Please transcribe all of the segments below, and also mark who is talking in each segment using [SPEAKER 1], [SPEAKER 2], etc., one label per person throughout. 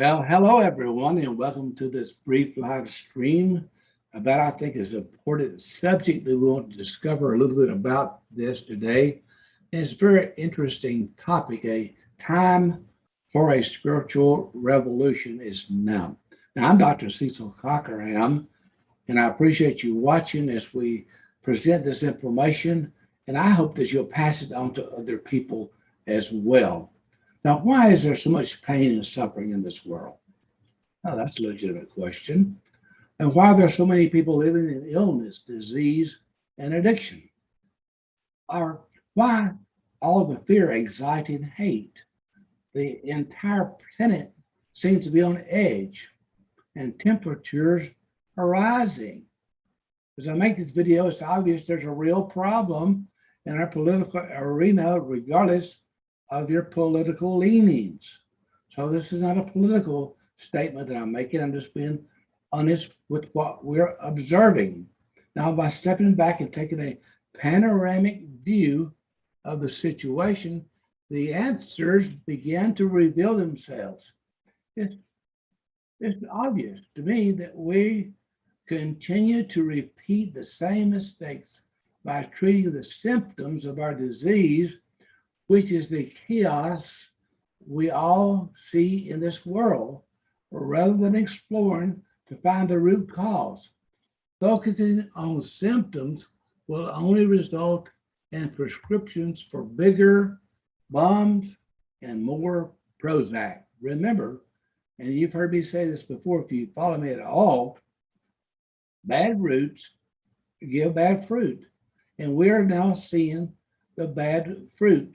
[SPEAKER 1] Well, hello everyone, and welcome to this brief live stream about I think is an important subject that we want to discover a little bit about this today. And it's a very interesting topic. A time for a spiritual revolution is now. Now, I'm Dr. Cecil Cockerham, and I appreciate you watching as we present this information, and I hope that you'll pass it on to other people as well. Now, why is there so much pain and suffering in this world? Oh, that's a legitimate question. And why are there so many people living in illness, disease, and addiction? Or why all the fear, anxiety, and hate? The entire planet seems to be on edge, and temperatures are rising. As I make this video, it's obvious there's a real problem in our political arena, regardless of your political leanings. So this is not a political statement that I'm making. I'm just being honest with what we're observing. Now, by stepping back and taking a panoramic view of the situation, the answers begin to reveal themselves. It's obvious to me that we continue to repeat the same mistakes by treating the symptoms of our disease, which is the chaos we all see in this world, rather than exploring to find the root cause. Focusing on symptoms will only result in prescriptions for bigger bombs and more Prozac. Remember, and you've heard me say this before, if you follow me at all, bad roots give bad fruit. And we're now seeing the bad fruit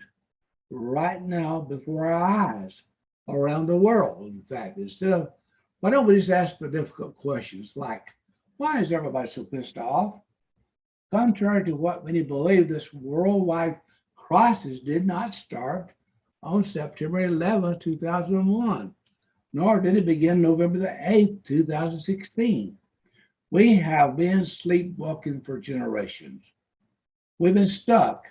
[SPEAKER 1] right now before our eyes around the world. In fact, instead of, why don't we just ask the difficult questions like, why is everybody so pissed off? Contrary to what many believe, this worldwide crisis did not start on September 11, 2001, nor did it begin November the 8th, 2016. We have been sleepwalking for generations. We've been stuck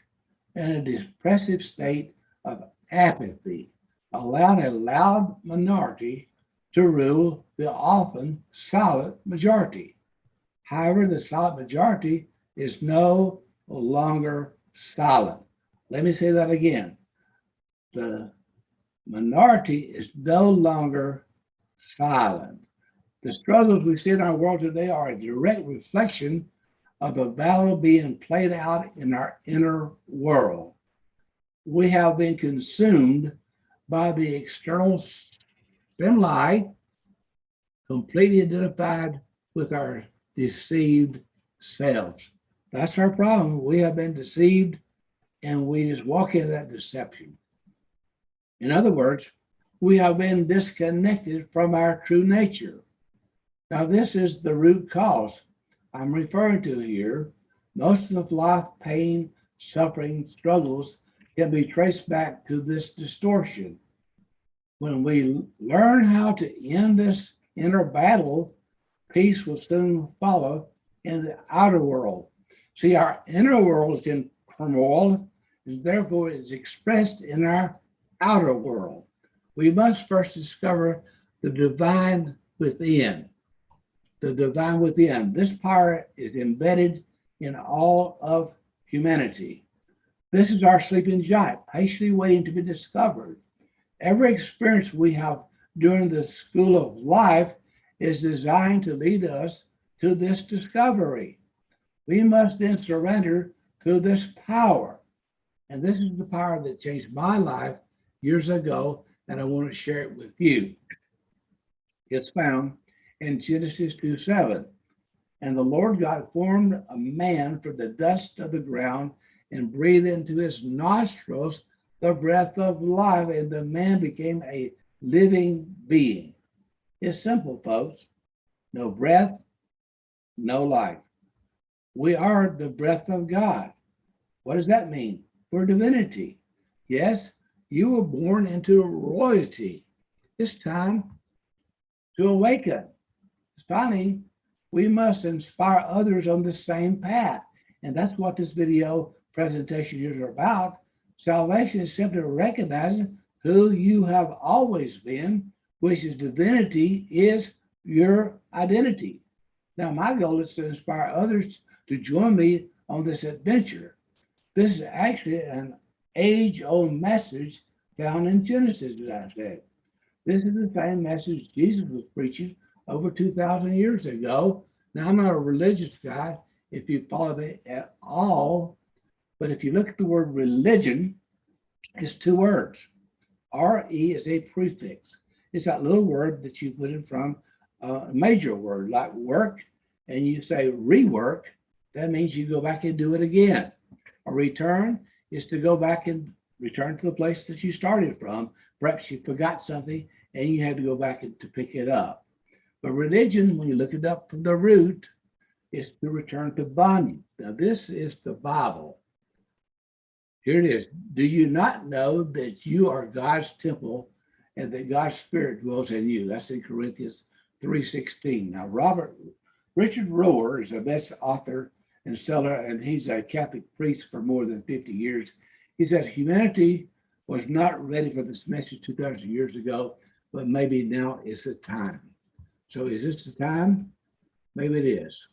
[SPEAKER 1] in a depressive state of apathy, allowing a loud minority to rule the often silent majority. However, the silent majority is no longer silent. Let me say that again. The minority is no longer silent. The struggles we see in our world today are a direct reflection of a battle being played out in our inner world. We have been consumed by the external stimuli, completely identified with our deceived selves. That's our problem. We have been deceived and we just walk in that deception. In other words, we have been disconnected from our true nature. Now, this is the root cause I'm referring to here. Most of life pain, suffering, struggles can be traced back to this distortion. When we learn how to end this inner battle, peace will soon follow in the outer world. See, our inner world is in turmoil, therefore is expressed in our outer world. We must first discover the divine within. The divine within. This power is embedded in all of humanity. This is our sleeping giant, patiently waiting to be discovered. Every experience we have during the school of life is designed to lead us to this discovery. We must then surrender to this power. And this is the power that changed my life years ago, and I want to share it with you. It's found in Genesis 2:7. And the Lord God formed a man from the dust of the ground and breathed into his nostrils the breath of life, and the man became a living being. It's simple, folks. No breath, no life. We are the breath of God. What does that mean? We're divinity. Yes, you were born into royalty. It's time to awaken. Finally, we must inspire others on the same path. And that's what this video presentation is about. Salvation is simply recognizing who you have always been which is divinity, is your identity. Now, my goal is to inspire others to join me on this adventure. This is actually an age-old message found in Genesis, as I said. This is the same message Jesus was preaching over 2,000 years ago. Now, I'm not a religious guy, if you follow me at all, but if you look at the word religion, it's two words. R-E is a prefix. It's that little word that you put in from a major word like work, and you say rework. That means you go back and do it again. A return is to go back and return to the place that you started from. Perhaps you forgot something and you had to go back to pick it up. But religion, when you look it up from the root, is to return to bondage. Now, this is the Bible. Here it is. Do you not know that you are God's temple and that God's Spirit dwells in you? That's in Corinthians 3:16. Now, Richard Rohr is the best author and seller, and he's a Catholic priest for more than 50 years. He says humanity was not ready for this message 2,000 years ago, but maybe now is the time. So is this the time? Maybe it is.